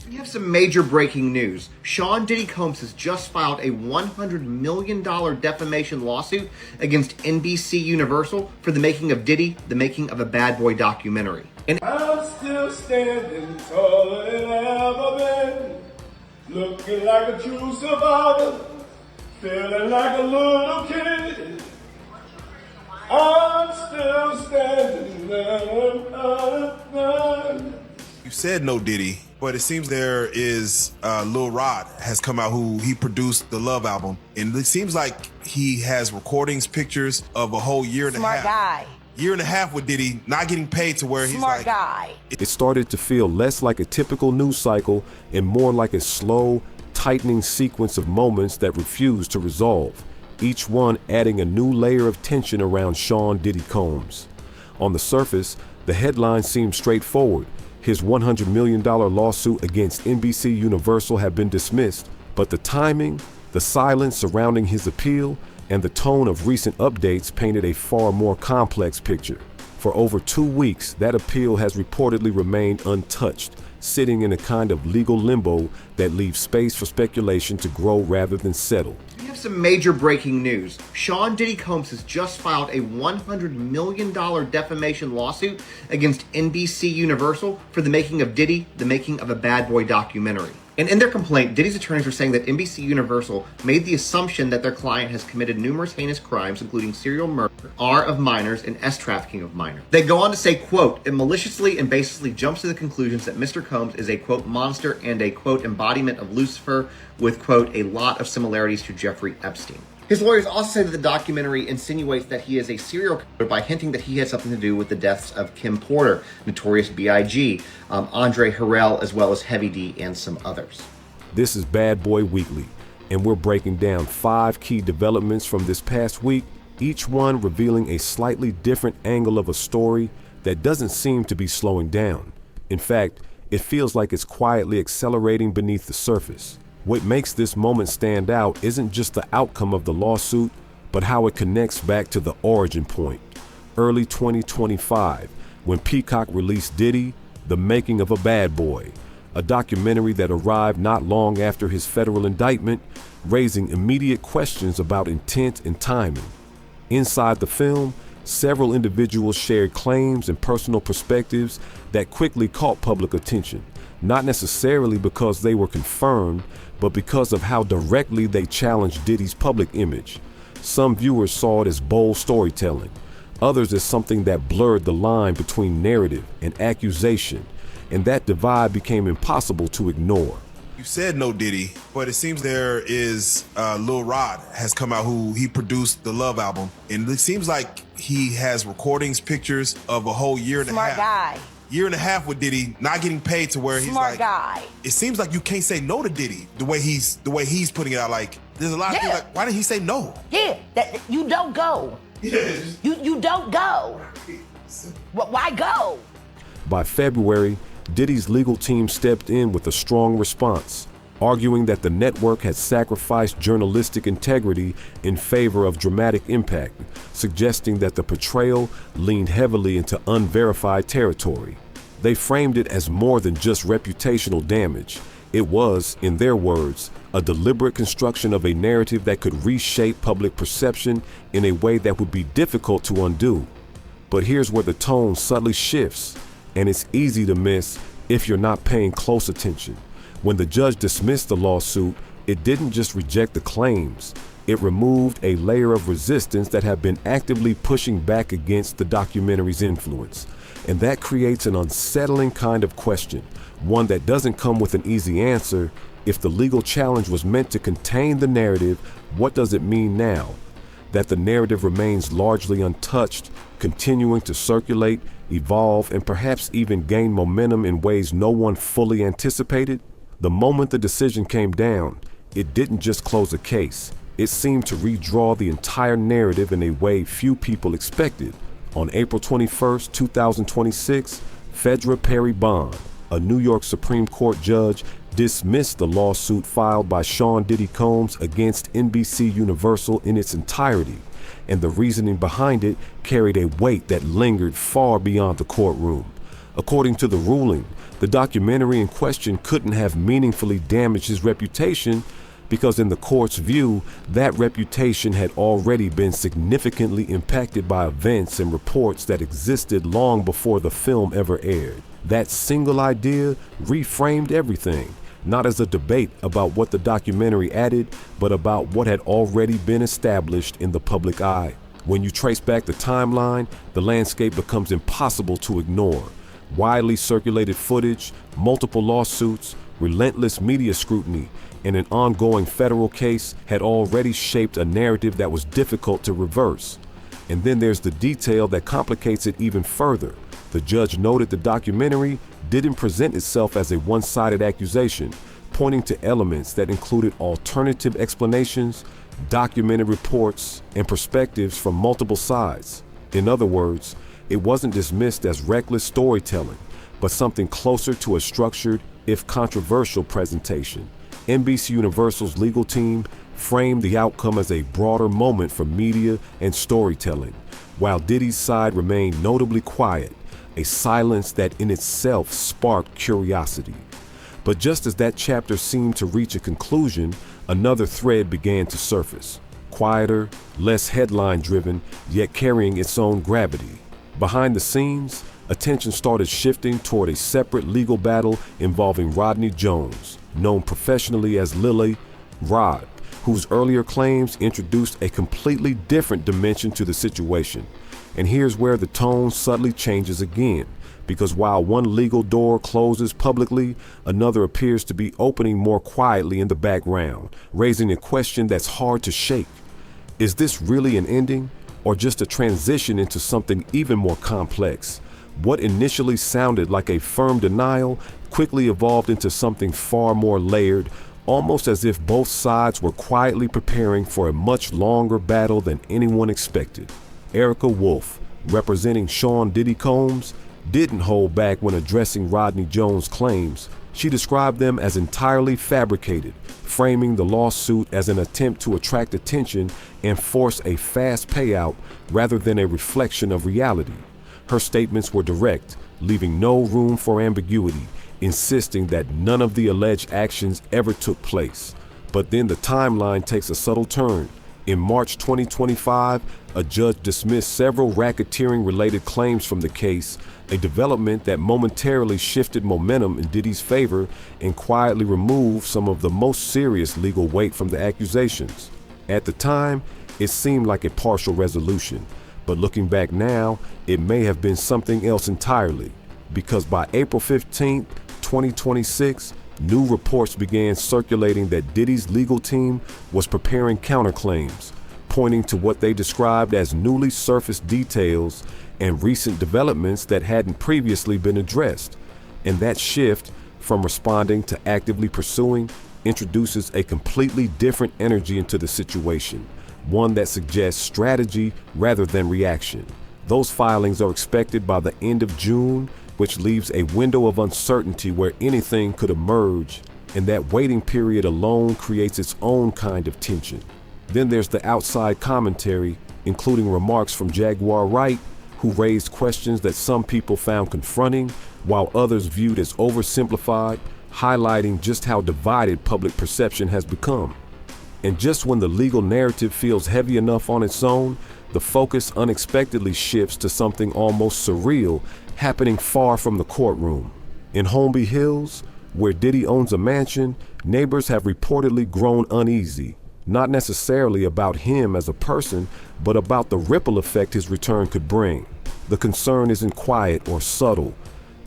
We have some major breaking news. Sean Diddy Combs has just filed a $100 million defamation lawsuit against NBC Universal for the making of Diddy, the making of a Bad Boy documentary. And I'm still standing taller than I've ever been, looking like a true survivor, feeling like a little kid. I'm still standing there. You said no Diddy, but it seems there is Lil Rod has come out who he produced the Love album. And it seems like he has recordings, pictures of a whole year and a half. Smart guy. Year and a half with Diddy, not getting paid to where he's Smart like... guy. It started to feel less like a typical news cycle and more like a slow, tightening sequence of moments that refused to resolve, each one adding a new layer of tension around Sean Diddy Combs. On the surface, the headline seemed straightforward. His $100 million lawsuit against NBC Universal had been dismissed, but the timing, the silence surrounding his appeal, and the tone of recent updates painted a far more complex picture. For over 2 weeks, that appeal has reportedly remained untouched, sitting in a kind of legal limbo that leaves space for speculation to grow rather than settle. we have some major breaking news. Sean Diddy Combs has just filed a $100 million defamation lawsuit against NBC Universal for the making of Diddy, the making of a Bad Boy documentary. And in their complaint, Diddy's attorneys are saying that NBC Universal made the assumption that their client has committed numerous heinous crimes, including serial murder, R of minors, and S trafficking of minors. They go on to say, quote, it maliciously and baselessly jumps to the conclusions that Mr. Combs is a, quote, monster and a, quote, embodiment of Lucifer with, quote, a lot of similarities to Jeffrey Epstein. His lawyers also say that the documentary insinuates that he is a serial killer by hinting that he had something to do with the deaths of Kim Porter, Notorious B.I.G., Andre Harrell, as well as Heavy D, and some others. This is Bad Boy Weekly, and we're breaking down 5 key developments from this past week, each one revealing a slightly different angle of a story that doesn't seem to be slowing down. In fact, it feels like it's quietly accelerating beneath the surface. What makes this moment stand out isn't just the outcome of the lawsuit, but how it connects back to the origin point. Early 2025, when Peacock released Diddy, The Making of a Bad Boy, a documentary that arrived not long after his federal indictment, raising immediate questions about intent and timing. Inside the film, several individuals shared claims and personal perspectives that quickly caught public attention, not necessarily because they were confirmed, but because of how directly they challenged Diddy's public image. Some viewers saw it as bold storytelling, others as something that blurred the line between narrative and accusation, and that divide became impossible to ignore. You said no Diddy, but it seems there is Lil Rod has come out who he produced the Love album. And it seems like he has recordings, pictures of a whole year and a half. Smart guy. Year and a half with Diddy, not getting paid to where he's Smart like, guy. it seems like you can't say no to Diddy the way he's putting it out. Like, there's a lot of Yeah. people like, why didn't he say no? Yeah, that you don't go. Yes. You don't go. Why go? By February, Diddy's legal team stepped in with a strong response, arguing that the network had sacrificed journalistic integrity in favor of dramatic impact, suggesting that the portrayal leaned heavily into unverified territory. They framed it as more than just reputational damage. It was, in their words, a deliberate construction of a narrative that could reshape public perception in a way that would be difficult to undo. But here's where the tone subtly shifts, and it's easy to miss if you're not paying close attention. When the judge dismissed the lawsuit, it didn't just reject the claims. It removed a layer of resistance that had been actively pushing back against the documentary's influence. And that creates an unsettling kind of question, one that doesn't come with an easy answer. If the legal challenge was meant to contain the narrative, what does it mean now? That the narrative remains largely untouched, continuing to circulate, evolve, and perhaps even gain momentum in ways no one fully anticipated? The moment the decision came down, it didn't just close a case. It seemed to redraw the entire narrative in a way few people expected. On April 21, 2026, Phaedra Perry Bond, a New York Supreme Court judge, dismissed the lawsuit filed by Sean Diddy Combs against NBC Universal in its entirety, and the reasoning behind it carried a weight that lingered far beyond the courtroom. According to the ruling, the documentary in question couldn't have meaningfully damaged his reputation because in the court's view, that reputation had already been significantly impacted by events and reports that existed long before the film ever aired. That single idea reframed everything, not as a debate about what the documentary added, but about what had already been established in the public eye. When you trace back the timeline, the landscape becomes impossible to ignore. Widely circulated footage, multiple lawsuits, relentless media scrutiny, and an ongoing federal case had already shaped a narrative that was difficult to reverse. And then there's the detail that complicates it even further. The judge noted the documentary didn't present itself as a one-sided accusation, pointing to elements that included alternative explanations, documented reports, and perspectives from multiple sides. In other words, it wasn't dismissed as reckless storytelling, but something closer to a structured, if controversial, presentation. NBC Universal's legal team framed the outcome as a broader moment for media and storytelling, while Diddy's side remained notably quiet, a silence that in itself sparked curiosity. But just as that chapter seemed to reach a conclusion, another thread began to surface. Quieter, less headline-driven, yet carrying its own gravity. Behind the scenes, attention started shifting toward a separate legal battle involving Rodney Jones, known professionally as Lily Rod, whose earlier claims introduced a completely different dimension to the situation. And here's where the tone subtly changes again, because while one legal door closes publicly, another appears to be opening more quietly in the background, raising a question that's hard to shake. Is this really an ending, or just a transition into something even more complex? What initially sounded like a firm denial quickly evolved into something far more layered, almost as if both sides were quietly preparing for a much longer battle than anyone expected. Erica Wolf, representing Sean Diddy Combs, didn't hold back when addressing Rodney Jones' claims. She described them as entirely fabricated, framing the lawsuit as an attempt to attract attention and force a fast payout rather than a reflection of reality. Her statements were direct, leaving no room for ambiguity, insisting that none of the alleged actions ever took place. But then the timeline takes a subtle turn. In March 2025, a judge dismissed several racketeering-related claims from the case, a development that momentarily shifted momentum in Diddy's favor and quietly removed some of the most serious legal weight from the accusations. At the time, it seemed like a partial resolution, but looking back now, it may have been something else entirely, because by April 15, 2026, new reports began circulating that Diddy's legal team was preparing counterclaims, pointing to what they described as newly surfaced details and recent developments that hadn't previously been addressed. And that shift from responding to actively pursuing introduces a completely different energy into the situation, one that suggests strategy rather than reaction. Those filings are expected by the end of June, which leaves a window of uncertainty where anything could emerge, and that waiting period alone creates its own kind of tension. Then there's the outside commentary, including remarks from Jaguar Wright, who raised questions that some people found confronting, while others viewed as oversimplified, highlighting just how divided public perception has become. And just when the legal narrative feels heavy enough on its own, the focus unexpectedly shifts to something almost surreal happening far from the courtroom. In Holmby Hills, where Diddy owns a mansion, neighbors have reportedly grown uneasy, not necessarily about him as a person, but about the ripple effect his return could bring. The concern isn't quiet or subtle.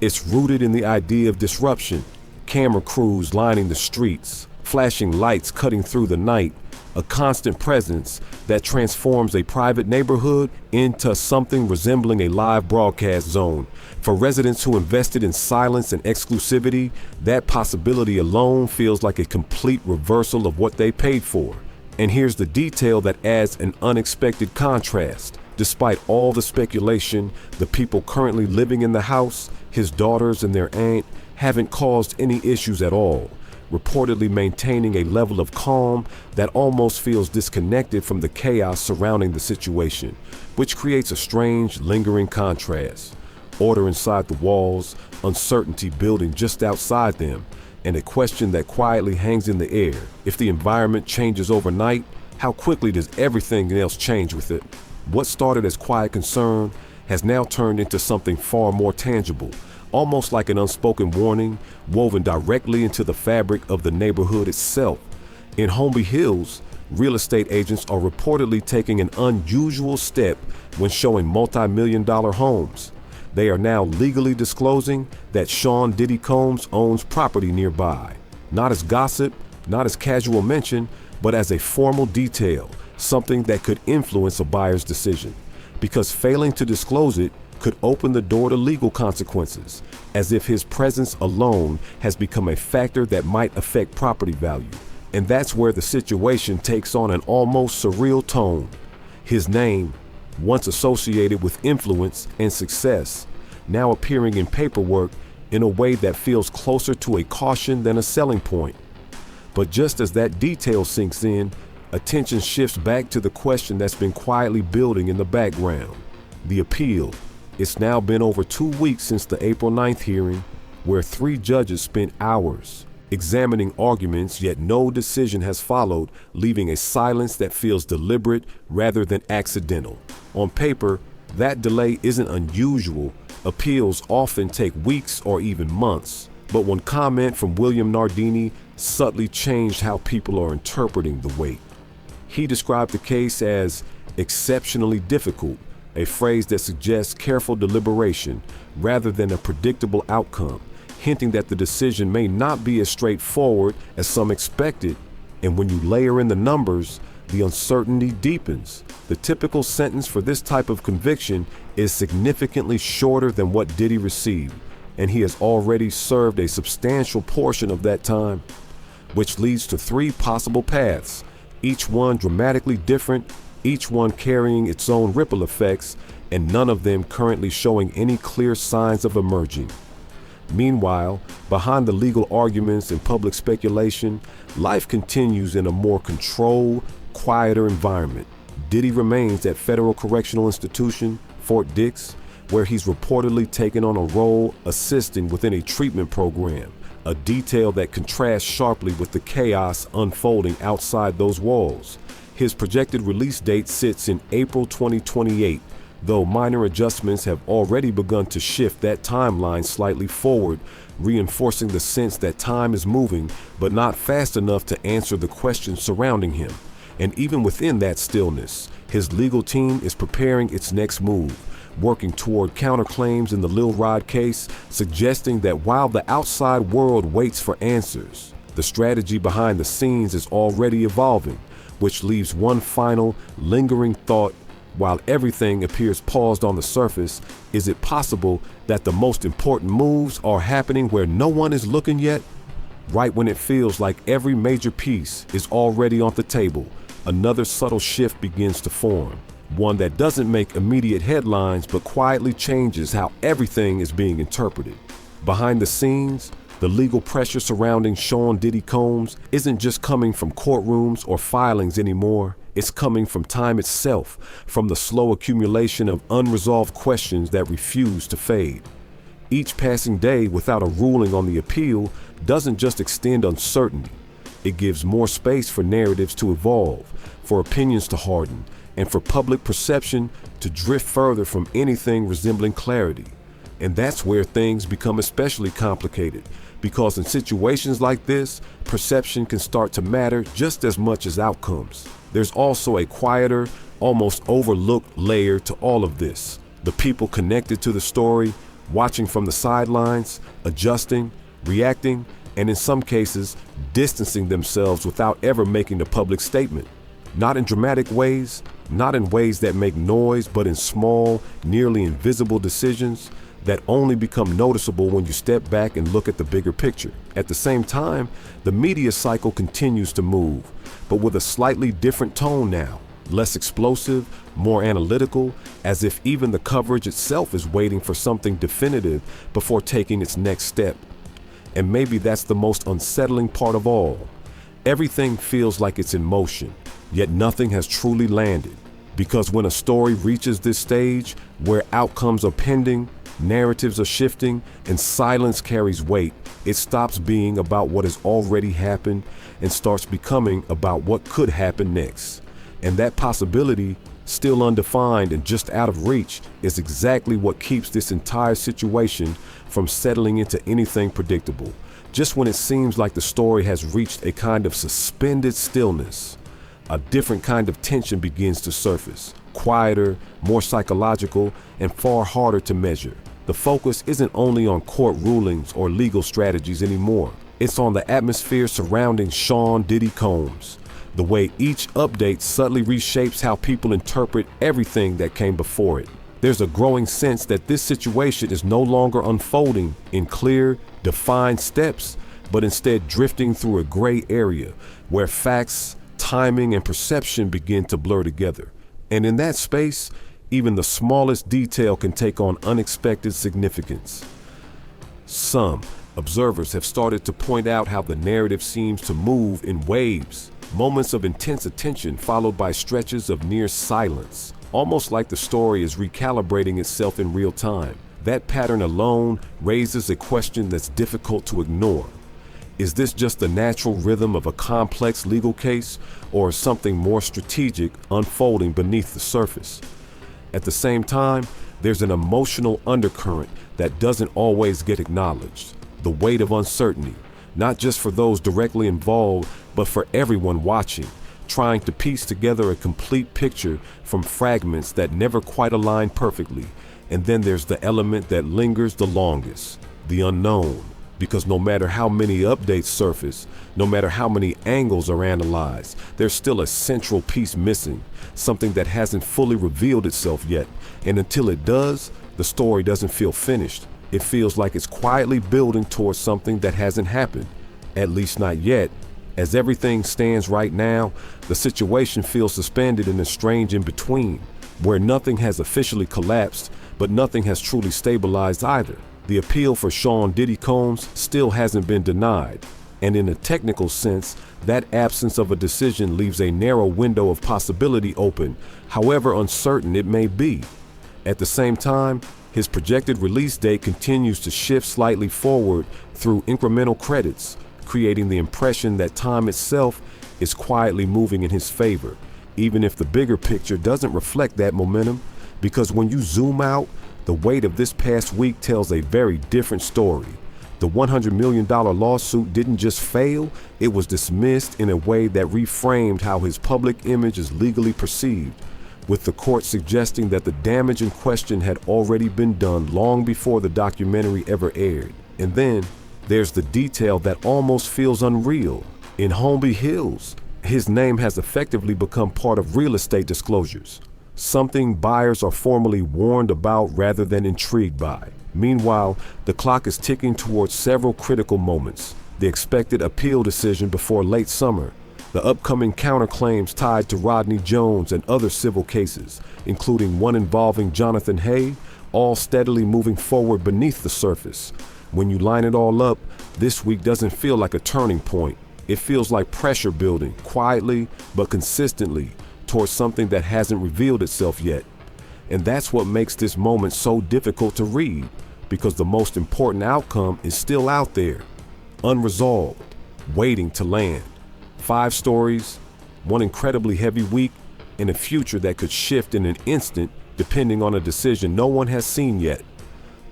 It's rooted in the idea of disruption, camera crews lining the streets, flashing lights cutting through the night, a constant presence that transforms a private neighborhood into something resembling a live broadcast zone. For residents who invested in silence and exclusivity, that possibility alone feels like a complete reversal of what they paid for. And here's the detail that adds an unexpected contrast. Despite all the speculation, the people currently living in the house, his daughters and their aunt, haven't caused any issues at all, reportedly maintaining a level of calm that almost feels disconnected from the chaos surrounding the situation, which creates a strange, lingering contrast. order inside the walls, uncertainty building just outside them, and a question that quietly hangs in the air. If the environment changes overnight, how quickly does everything else change with it? What started as quiet concern has now turned into something far more tangible, almost like an unspoken warning woven directly into the fabric of the neighborhood itself. In Holmby Hills, real estate agents are reportedly taking an unusual step when showing multi-million-dollar homes. They are now legally disclosing that Sean Diddy Combs owns property nearby, not as gossip, not as casual mention, but as a formal detail, something that could influence a buyer's decision. Because failing to disclose it could open the door to legal consequences, as if his presence alone has become a factor that might affect property value. And that's where the situation takes on an almost surreal tone. His name, once associated with influence and success, now appearing in paperwork in a way that feels closer to a caution than a selling point. But just as that detail sinks in, attention shifts back to the question that's been quietly building in the background: the appeal. It's now been over 2 weeks since the April 9th hearing, where 3 judges spent hours examining arguments, yet no decision has followed, leaving a silence that feels deliberate rather than accidental. On paper, that delay isn't unusual. Appeals often take weeks or even months. But one comment from William Nardini subtly changed how people are interpreting the wait. He described the case as exceptionally difficult, a phrase that suggests careful deliberation rather than a predictable outcome, hinting that the decision may not be as straightforward as some expected. And when you layer in the numbers, the uncertainty deepens. The typical sentence for this type of conviction is significantly shorter than what Diddy received, and he has already served a substantial portion of that time, which leads to 3 possible paths, each one dramatically different, each one carrying its own ripple effects, and none of them currently showing any clear signs of emerging. Meanwhile, behind the legal arguments and public speculation, life continues in a more controlled, quieter environment. Diddy remains at Federal Correctional Institution, Fort Dix, where he's reportedly taken on a role assisting within a treatment program, a detail that contrasts sharply with the chaos unfolding outside those walls. His projected release date sits in April 2028, though minor adjustments have already begun to shift that timeline slightly forward, reinforcing the sense that time is moving, but not fast enough to answer the questions surrounding him. And even within that stillness, his legal team is preparing its next move, working toward counterclaims in the Lil Rod case, suggesting that while the outside world waits for answers, the strategy behind the scenes is already evolving, which leaves one final, lingering thought. While everything appears paused on the surface, is it possible that the most important moves are happening where no one is looking yet? Right when it feels like every major piece is already on the table, another subtle shift begins to form. One that doesn't make immediate headlines but quietly changes how everything is being interpreted. Behind the scenes, the legal pressure surrounding Sean Diddy Combs isn't just coming from courtrooms or filings anymore. It's coming from time itself, from the slow accumulation of unresolved questions that refuse to fade. Each passing day without a ruling on the appeal doesn't just extend uncertainty. It gives more space for narratives to evolve, for opinions to harden, and for public perception to drift further from anything resembling clarity. And that's where things become especially complicated, because in situations like this, perception can start to matter just as much as outcomes. There's also a quieter, almost overlooked layer to all of this. The people connected to the story, watching from the sidelines, adjusting, reacting, and in some cases, distancing themselves without ever making a public statement. Not in dramatic ways, not in ways that make noise, but in small, nearly invisible decisions that only become noticeable when you step back and look at the bigger picture. At the same time, the media cycle continues to move, but with a slightly different tone now, less explosive, more analytical, as if even the coverage itself is waiting for something definitive before taking its next step. And maybe that's the most unsettling part of all. Everything feels like it's in motion, yet nothing has truly landed. Because when a story reaches this stage, where outcomes are pending, narratives are shifting, and silence carries weight, it stops being about what has already happened and starts becoming about what could happen next. And that possibility, still undefined and just out of reach, is exactly what keeps this entire situation from settling into anything predictable. Just when it seems like the story has reached a kind of suspended stillness, a different kind of tension begins to surface, quieter, more psychological, and far harder to measure. The focus isn't only on court rulings or legal strategies anymore. It's on the atmosphere surrounding Sean Diddy Combs, the way each update subtly reshapes how people interpret everything that came before it. There's a growing sense that this situation is no longer unfolding in clear, defined steps, but instead drifting through a gray area where facts, timing, and perception begin to blur together. And in that space, even the smallest detail can take on unexpected significance. Some observers have started to point out how the narrative seems to move in waves, moments of intense attention followed by stretches of near silence, almost like the story is recalibrating itself in real time. That pattern alone raises a question that's difficult to ignore. Is this just the natural rhythm of a complex legal case, or something more strategic unfolding beneath the surface? At the same time, there's an emotional undercurrent that doesn't always get acknowledged. The weight of uncertainty, not just for those directly involved, but for everyone watching, trying to piece together a complete picture from fragments that never quite align perfectly. And then there's the element that lingers the longest, the unknown. Because no matter how many updates surface, no matter how many angles are analyzed, there's still a central piece missing, something that hasn't fully revealed itself yet. And until it does, the story doesn't feel finished. It feels like it's quietly building towards something that hasn't happened, at least not yet. As everything stands right now, the situation feels suspended in a strange in-between, where nothing has officially collapsed, but nothing has truly stabilized either. The appeal for Sean Diddy Combs still hasn't been denied, and in a technical sense, that absence of a decision leaves a narrow window of possibility open, however uncertain it may be. At the same time, his projected release date continues to shift slightly forward through incremental credits, creating the impression that time itself is quietly moving in his favor, even if the bigger picture doesn't reflect that momentum, because when you zoom out, the weight of this past week tells a very different story. The $100 million lawsuit didn't just fail, it was dismissed in a way that reframed how his public image is legally perceived, with the court suggesting that the damage in question had already been done long before the documentary ever aired. And then there's the detail that almost feels unreal. In Holmby Hills, his name has effectively become part of real estate disclosures, something buyers are formally warned about rather than intrigued by. Meanwhile, the clock is ticking towards several critical moments. The expected appeal decision before late summer, the upcoming counterclaims tied to Rodney Jones and other civil cases, including one involving Jonathan Hay, all steadily moving forward beneath the surface. When you line it all up, this week doesn't feel like a turning point. It feels like pressure building, quietly but consistently, towards something that hasn't revealed itself yet. And that's what makes this moment so difficult to read, because the most important outcome is still out there, unresolved, waiting to land. 5 stories, one incredibly heavy week, and a future that could shift in an instant depending on a decision no one has seen yet.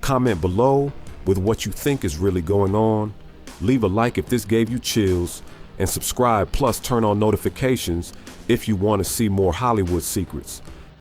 Comment below with what you think is really going on. Leave a like if this gave you chills, and subscribe plus turn on notifications if you want to see more Hollywood secrets.